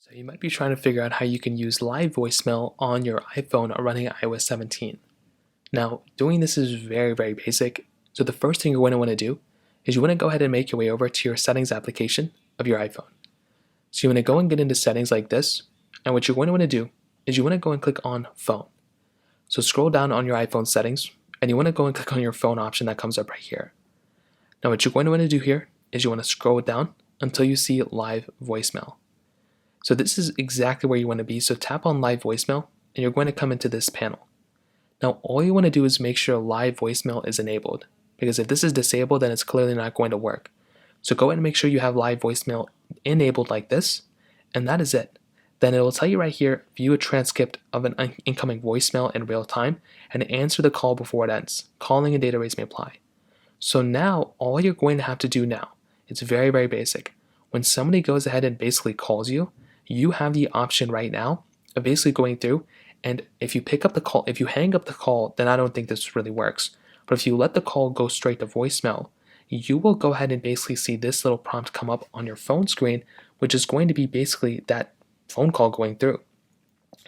So you might be trying to figure out how you can use live voicemail on your iPhone running iOS 17. Now, doing this is very basic. So the first thing you're going to want to do is you want to go ahead and make your way over to your settings application of your iPhone. So you want to go and get into settings like this. And what you're going to want to do is you want to go and click on phone. So scroll down on your iPhone settings and you want to go and click on your phone option that comes up right here. Now what you're going to want to do here is you want to scroll down until you see live voicemail. So this is exactly where you want to be. So tap on live voicemail and you're going to come into this panel. Now all you want to do is make sure live voicemail is enabled, because if this is disabled then it's clearly not going to work. So go ahead and make sure you have live voicemail enabled like this, and that is it. Then it will tell you right here, view a transcript of an incoming voicemail in real time and answer the call before it ends. Calling and data rates may apply. So now all you're going to have to do now, it's very basic. When somebody goes ahead and basically calls you, you have the option right now of basically going through, and if you pick up the call, if you hang up the call, then I don't think this really works. But if you let the call go straight to voicemail, you will go ahead and basically see this little prompt come up on your phone screen, which is going to be basically that phone call going through.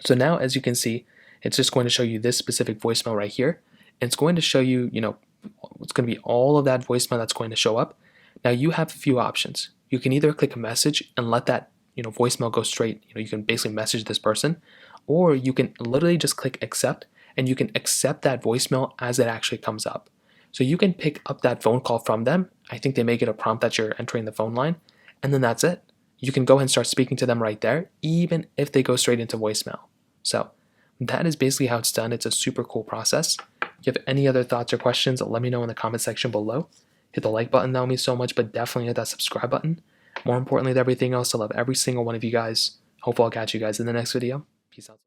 So now, as you can see, it's just going to show you this specific voicemail right here. And it's going to show you, it's going to be all of that voicemail that's going to show up. Now you have a few options. You can either click a message and let that voicemail go straight. You can basically message this person, or you can literally just click accept and you can accept that voicemail as it actually comes up. So you can pick up that phone call from them. I think they may get a prompt that you're entering the phone line, and then that's it. You can go ahead and start speaking to them right there, even if they go straight into voicemail. So that is basically how it's done. It's a super cool process. If you have any other thoughts or questions, let me know in the comment section below. Hit the like button, that would mean so much, but definitely hit that subscribe button. More importantly than everything else, I love every single one of you guys. Hopefully I'll catch you guys in the next video. Peace out.